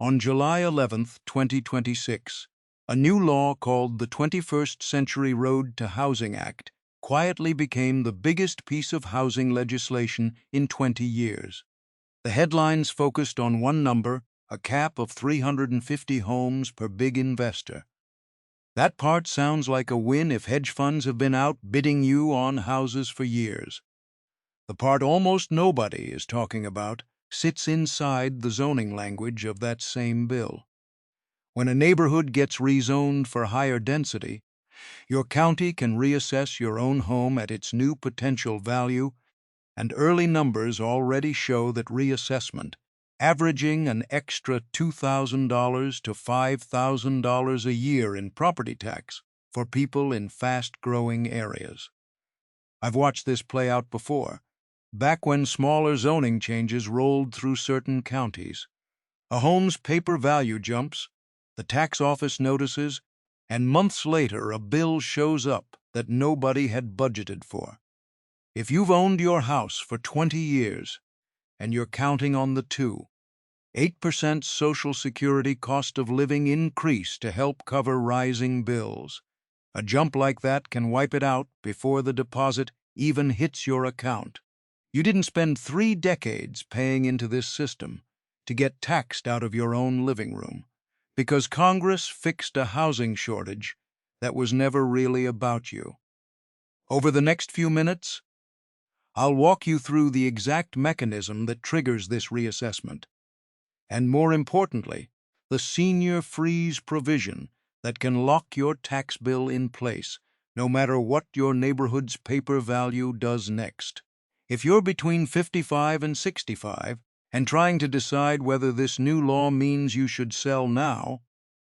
On July 11, 2026, a new law called the 21st Century Road to Housing Act quietly became the biggest piece of housing legislation in 20 years. The headlines focused on one number, a cap of 350 homes per big investor. That part sounds like a win if hedge funds have been outbidding you on houses for years. The part almost nobody is talking about sits inside the zoning language of that same bill. When a neighborhood gets rezoned for higher density, your county can reassess your own home at its new potential value, and early numbers already show that reassessment, averaging an extra $2,000 to $5,000 a year in property tax for people in fast-growing areas. I've watched this play out before, back when smaller zoning changes rolled through certain counties. A home's paper value jumps, the tax office notices, and months later a bill shows up that nobody had budgeted for. If you've owned your house for 20 years, and you're counting on the 8% Social Security cost of living increase to help cover rising bills, a jump like that can wipe it out before the deposit even hits your account. You didn't spend 3 decades paying into this system to get taxed out of your own living room, because Congress fixed a housing shortage that was never really about you. Over the next few minutes, I'll walk you through the exact mechanism that triggers this reassessment, and more importantly, the senior freeze provision that can lock your tax bill in place, no matter what your neighborhood's paper value does next. If you're between 55 and 65 and trying to decide whether this new law means you should sell now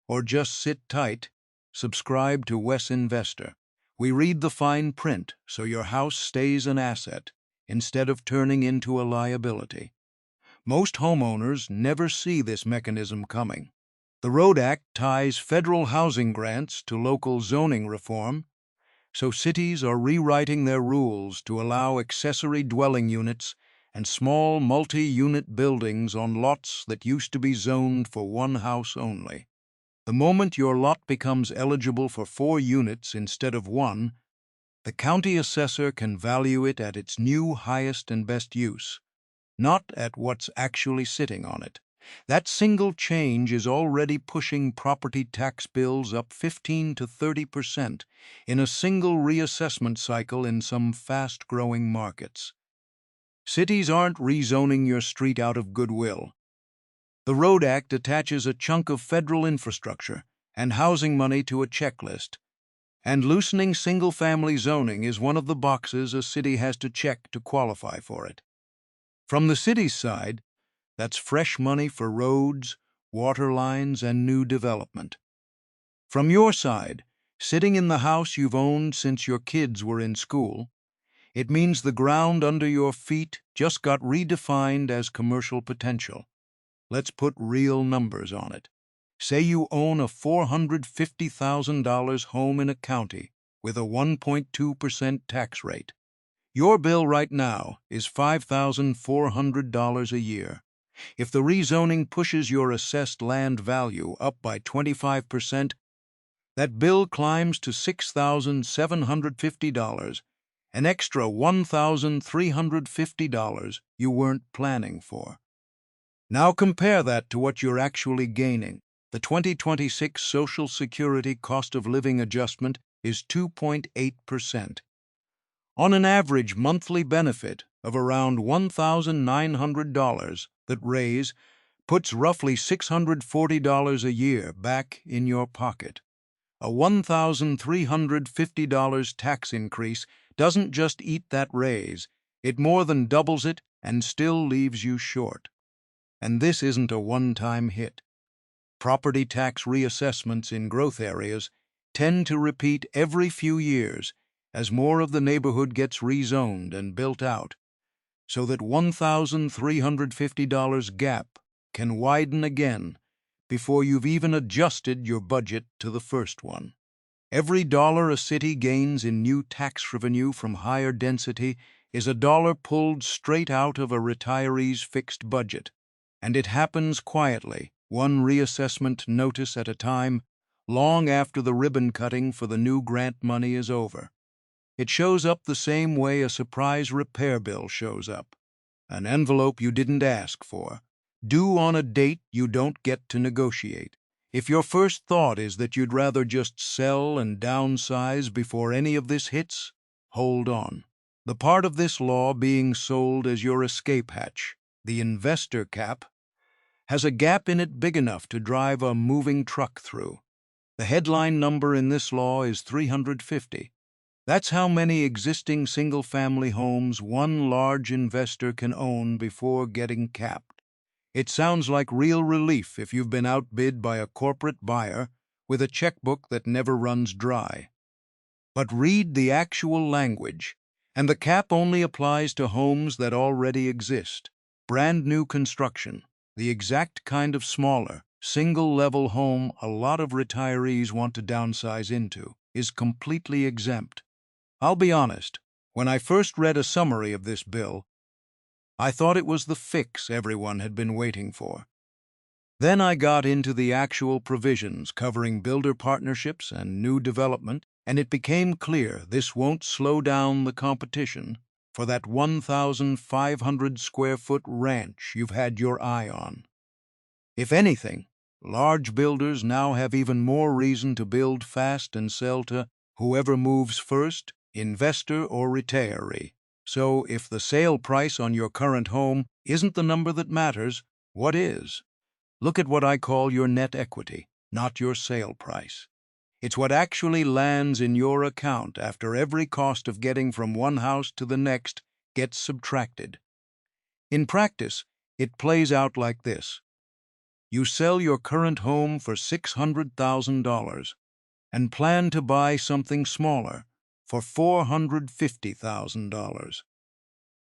or just sit tight, subscribe to Wes Investor. We read the fine print so your house stays an asset instead of turning into a liability. Most homeowners never see this mechanism coming. The Road Act ties federal housing grants to local zoning reform, so cities are rewriting their rules to allow accessory dwelling units and small multi-unit buildings on lots that used to be zoned for one house only. The moment your lot becomes eligible for 4 units instead of 1, the county assessor can value it at its new highest and best use, not at what's actually sitting on it. That single change is already pushing property tax bills up 15 to 30% in a single reassessment cycle in some fast-growing markets. Cities aren't rezoning your street out of goodwill. The Road Act attaches a chunk of federal infrastructure and housing money to a checklist, and loosening single-family zoning is one of the boxes a city has to check to qualify for it. From the city's side, that's fresh money for roads, water lines, and new development. From your side, sitting in the house you've owned since your kids were in school, it means the ground under your feet just got redefined as commercial potential. Let's put real numbers on it. Say you own a $450,000 home in a county with a 1.2% tax rate. Your bill right now is $5,400 a year. If the rezoning pushes your assessed land value up by 25%, that bill climbs to $6,750, an extra $1,350 you weren't planning for. Now compare that to what you're actually gaining. The 2026 Social Security cost of living adjustment is 2.8%. On an average monthly benefit of around $1,900, that raise puts roughly $640 a year back in your pocket. A $1,350 tax increase doesn't just eat that raise, it more than doubles it and still leaves you short. And this isn't a one-time hit. Property tax reassessments in growth areas tend to repeat every few years as more of the neighborhood gets rezoned and built out, so that $1,350 gap can widen again before you've even adjusted your budget to the first one. Every dollar a city gains in new tax revenue from higher density is a dollar pulled straight out of a retiree's fixed budget, and it happens quietly, one reassessment notice at a time, long after the ribbon cutting for the new grant money is over. It shows up the same way a surprise repair bill shows up. An envelope you didn't ask for, due on a date you don't get to negotiate. If your first thought is that you'd rather just sell and downsize before any of this hits, hold on. The part of this law being sold as your escape hatch, the investor cap, has a gap in it big enough to drive a moving truck through. The headline number in this law is 350. That's how many existing single-family homes one large investor can own before getting capped. It sounds like real relief if you've been outbid by a corporate buyer with a checkbook that never runs dry. But read the actual language, and the cap only applies to homes that already exist. Brand new construction, the exact kind of smaller, single-level home a lot of retirees want to downsize into, is completely exempt. I'll be honest, when I first read a summary of this bill, I thought it was the fix everyone had been waiting for. Then I got into the actual provisions covering builder partnerships and new development, and it became clear this won't slow down the competition for that 1,500 square foot ranch you've had your eye on. If anything, large builders now have even more reason to build fast and sell to whoever moves first, investor or retiree. So if the sale price on your current home isn't the number that matters, what is? Look at what I call your net equity, not your sale price. It's what actually lands in your account after every cost of getting from one house to the next gets subtracted. In practice, it plays out like this. You sell your current home for $600,000 and plan to buy something smaller for $450,000.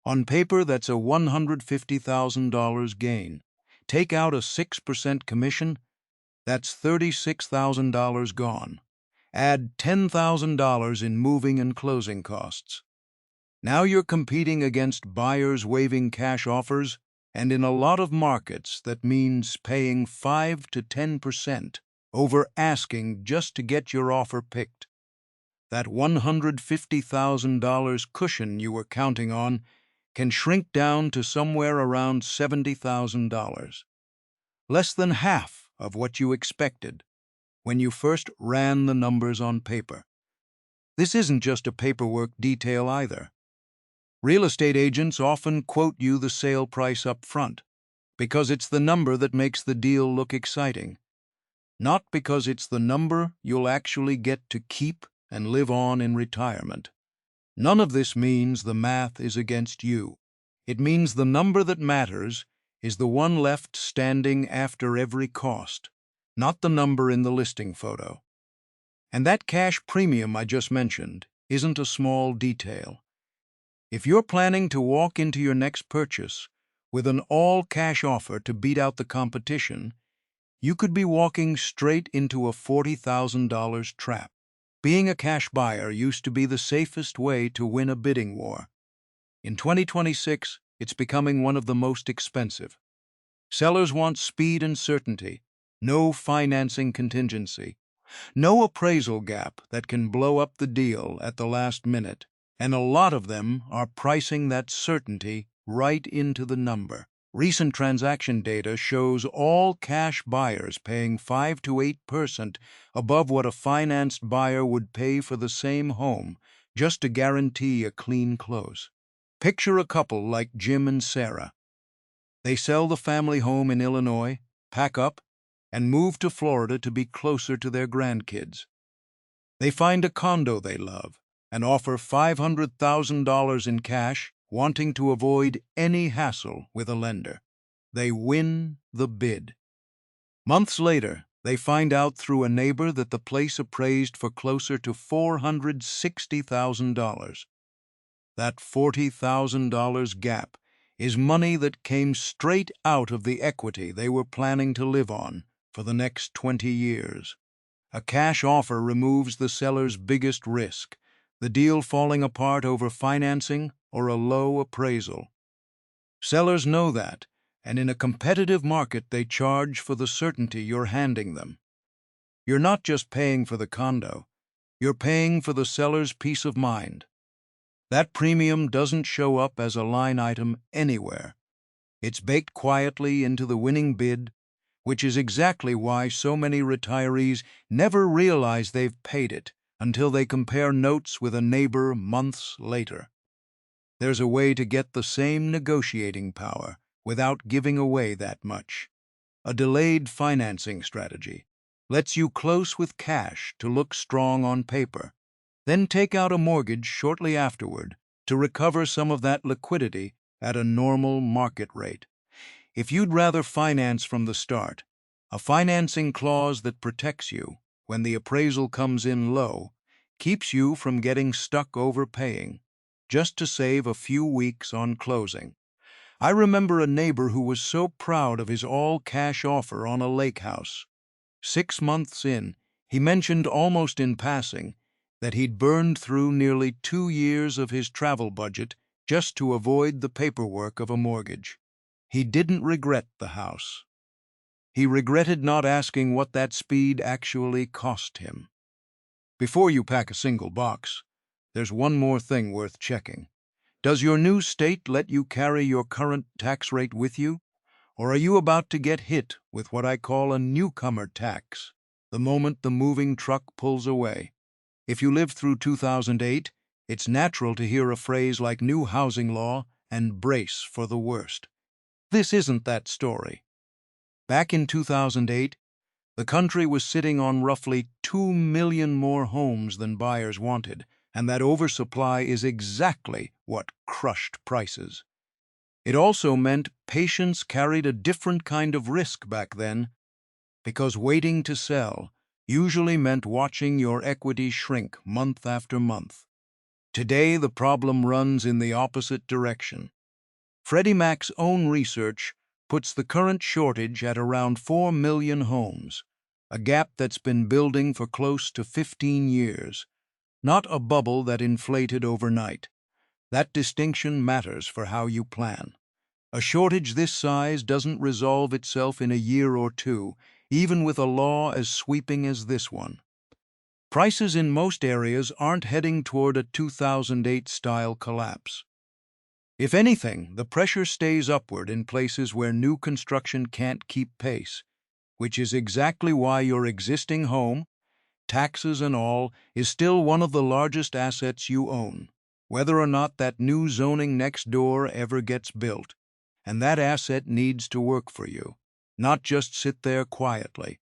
On paper, that's a $150,000 gain. Take out a 6% commission, that's $36,000 gone. Add $10,000 in moving and closing costs. Now you're competing against buyers waiving cash offers, and in a lot of markets that means paying 5 to 10% over asking just to get your offer picked. That $150,000 cushion you were counting on can shrink down to somewhere around $70,000. Less than half of what you expected when you first ran the numbers on paper. This isn't just a paperwork detail either. Real estate agents often quote you the sale price up front because it's the number that makes the deal look exciting, not because it's the number you'll actually get to keep and live on in retirement. None of this means the math is against you. It means the number that matters is the one left standing after every cost, not the number in the listing photo. And that cash premium I just mentioned isn't a small detail. If you're planning to walk into your next purchase with an all-cash offer to beat out the competition, you could be walking straight into a $40,000 trap. Being a cash buyer used to be the safest way to win a bidding war. In 2026, it's becoming one of the most expensive. Sellers want speed and certainty, no financing contingency, no appraisal gap that can blow up the deal at the last minute, and a lot of them are pricing that certainty right into the number. Recent transaction data shows all cash buyers paying 5 to 8% above what a financed buyer would pay for the same home just to guarantee a clean close. Picture a couple like Jim and Sarah. They sell the family home in Illinois, pack up, and move to Florida to be closer to their grandkids. They find a condo they love and offer $500,000 in cash, wanting to avoid any hassle with a lender. They win the bid. Months later, they find out through a neighbor that the place appraised for closer to $460,000. That $40,000 gap is money that came straight out of the equity they were planning to live on for the next 20 years. A cash offer removes the seller's biggest risk, the deal falling apart over financing or a low appraisal. Sellers know that, and in a competitive market they charge for the certainty you're handing them. You're not just paying for the condo, you're paying for the seller's peace of mind. That premium doesn't show up as a line item anywhere. It's baked quietly into the winning bid, which is exactly why so many retirees never realize they've paid it until they compare notes with a neighbor months later. There's a way to get the same negotiating power without giving away that much. A delayed financing strategy lets you close with cash to look strong on paper, then take out a mortgage shortly afterward to recover some of that liquidity at a normal market rate. If you'd rather finance from the start, a financing clause that protects you when the appraisal comes in low keeps you from getting stuck overpaying just to save a few weeks on closing. I remember a neighbor who was so proud of his all-cash offer on a lake house. 6 months in, he mentioned almost in passing that he'd burned through nearly 2 years of his travel budget just to avoid the paperwork of a mortgage. He didn't regret the house. He regretted not asking what that speed actually cost him. Before you pack a single box, there's one more thing worth checking. Does your new state let you carry your current tax rate with you? Or are you about to get hit with what I call a newcomer tax the moment the moving truck pulls away? If you lived through 2008, it's natural to hear a phrase like new housing law and brace for the worst. This isn't that story. Back in 2008, the country was sitting on roughly 2 million more homes than buyers wanted, and that oversupply is exactly what crushed prices. It also meant patience carried a different kind of risk back then, because waiting to sell usually meant watching your equity shrink month after month. Today, the problem runs in the opposite direction. Freddie Mac's own research puts the current shortage at around 4 million homes, a gap that's been building for close to 15 years, not a bubble that inflated overnight. That distinction matters for how you plan. A shortage this size doesn't resolve itself in a year or two, even with a law as sweeping as this one. Prices in most areas aren't heading toward a 2008-style collapse. If anything, the pressure stays upward in places where new construction can't keep pace, which is exactly why your existing home, taxes and all, is still one of the largest assets you own, whether or not that new zoning next door ever gets built. And that asset needs to work for you, not just sit there quietly.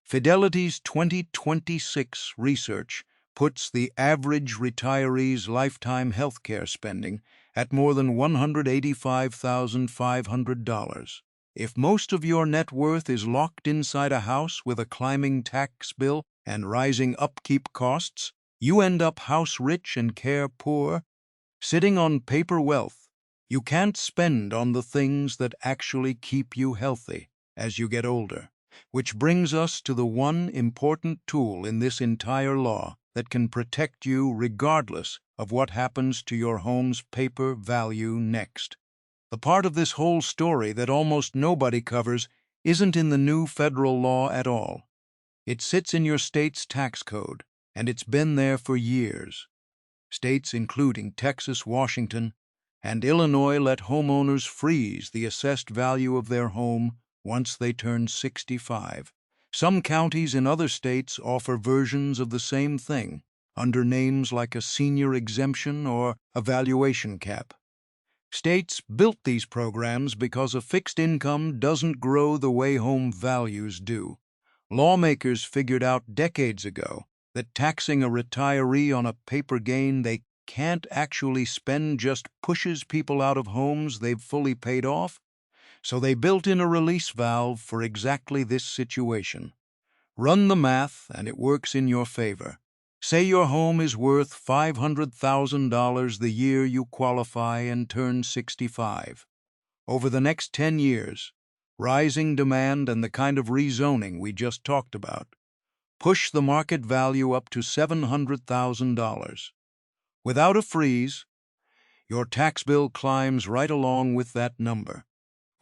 Fidelity's 2026 research puts the average retiree's lifetime health care spending at more than $185,500. If most of your net worth is locked inside a house with a climbing tax bill and rising upkeep costs, you end up house rich and care poor, sitting on paper wealth you can't spend on the things that actually keep you healthy as you get older. Which brings us to the one important tool in this entire law that can protect you regardless of what happens to your home's paper value next. The part of this whole story that almost nobody covers isn't in the new federal law at all. It sits in your state's tax code, and it's been there for years. States including Texas, Washington, and Illinois let homeowners freeze the assessed value of their home once they turn 65. Some counties in other states offer versions of the same thing, under names like a senior exemption or a valuation cap. States built these programs because a fixed income doesn't grow the way home values do. Lawmakers figured out decades ago that taxing a retiree on a paper gain they can't actually spend just pushes people out of homes they've fully paid off. So they built in a release valve for exactly this situation. Run the math and it works in your favor. Say your home is worth $500,000 the year you qualify and turn 65. Over the next 10 years, rising demand and the kind of rezoning we just talked about push the market value up to $700,000. Without a freeze, your tax bill climbs right along with that number.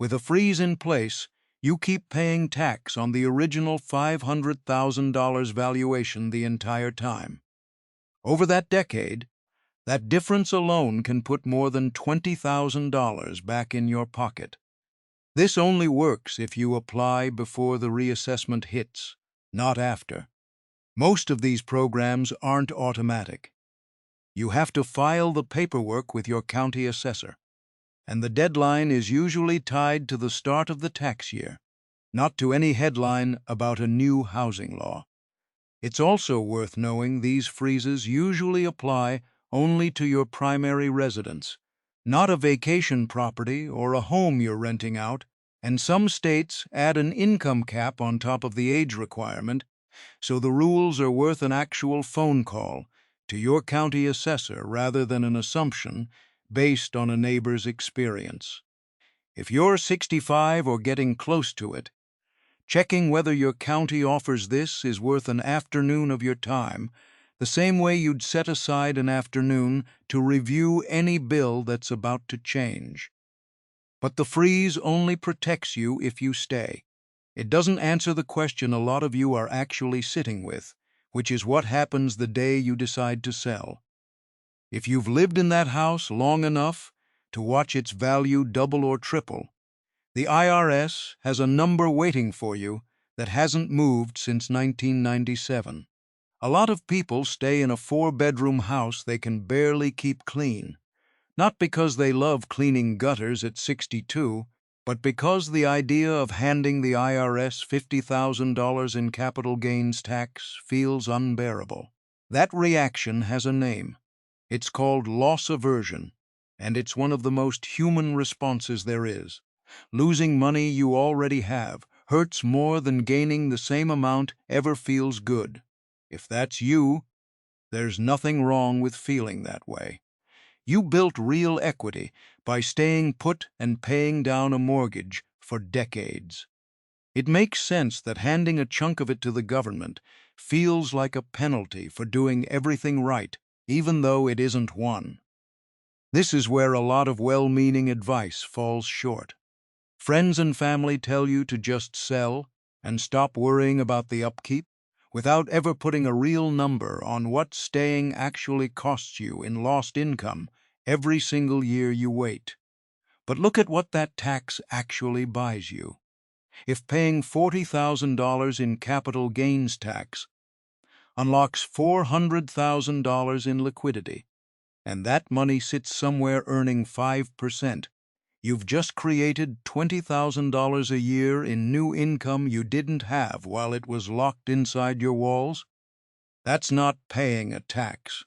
With a freeze in place, you keep paying tax on the original $500,000 valuation the entire time. Over that decade, that difference alone can put more than $20,000 back in your pocket. This only works if you apply before the reassessment hits, not after. Most of these programs aren't automatic. You have to file the paperwork with your county assessor, and the deadline is usually tied to the start of the tax year, not to any headline about a new housing law. It's also worth knowing these freezes usually apply only to your primary residence, not a vacation property or a home you're renting out, and some states add an income cap on top of the age requirement, so the rules are worth an actual phone call to your county assessor rather than an assumption based on a neighbor's experience. If you're 65 or getting close to it, checking whether your county offers this is worth an afternoon of your time, the same way you'd set aside an afternoon to review any bill that's about to change. But the freeze only protects you if you stay. It doesn't answer the question a lot of you are actually sitting with, which is what happens the day you decide to sell. If you've lived in that house long enough to watch its value double or triple, the IRS has a number waiting for you that hasn't moved since 1997. A lot of people stay in a 4-bedroom house they can barely keep clean, not because they love cleaning gutters at 62, but because the idea of handing the IRS $50,000 in capital gains tax feels unbearable. That reaction has a name. It's called loss aversion, and it's one of the most human responses there is. Losing money you already have hurts more than gaining the same amount ever feels good. If that's you, there's nothing wrong with feeling that way. You built real equity by staying put and paying down a mortgage for decades. It makes sense that handing a chunk of it to the government feels like a penalty for doing everything right, even though it isn't one. This is where a lot of well-meaning advice falls short. Friends and family tell you to just sell and stop worrying about the upkeep, without ever putting a real number on what staying actually costs you in lost income every single year you wait. But look at what that tax actually buys you. If paying $40,000 in capital gains tax unlocks $400,000 in liquidity, and that money sits somewhere earning 5%, you've just created $20,000 a year in new income you didn't have while it was locked inside your walls. That's not paying a tax.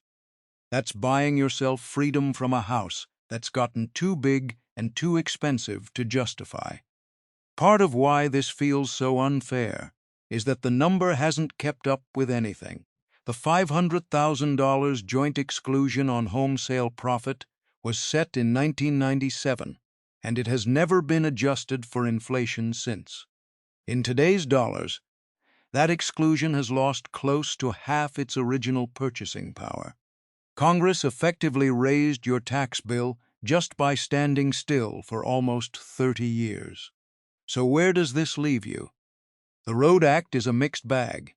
That's buying yourself freedom from a house that's gotten too big and too expensive to justify. Part of why this feels so unfair is that the number hasn't kept up with anything. The $500,000 joint exclusion on home sale profit was set in 1997, and it has never been adjusted for inflation since. In today's dollars, that exclusion has lost close to half its original purchasing power. Congress effectively raised your tax bill just by standing still for almost 30 years. So where does this leave you? The Road Act is a mixed bag.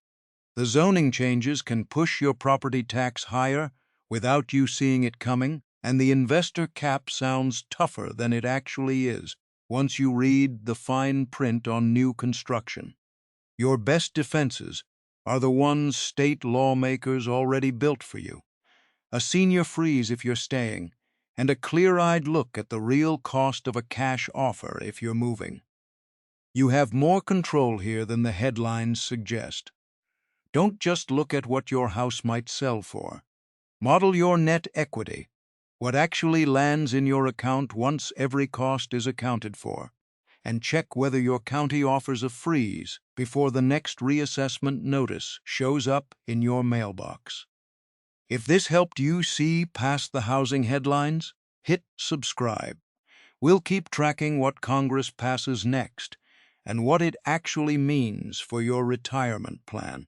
The zoning changes can push your property tax higher without you seeing it coming, and the investor cap sounds tougher than it actually is once you read the fine print on new construction. Your best defenses are the ones state lawmakers already built for you. A senior freeze if you're staying, and a clear-eyed look at the real cost of a cash offer if you're moving. You have more control here than the headlines suggest. Don't just look at what your house might sell for. Model your net equity, what actually lands in your account once every cost is accounted for, and check whether your county offers a freeze before the next reassessment notice shows up in your mailbox. If this helped you see past the housing headlines, hit subscribe. We'll keep tracking what Congress passes next and what it actually means for your retirement plan.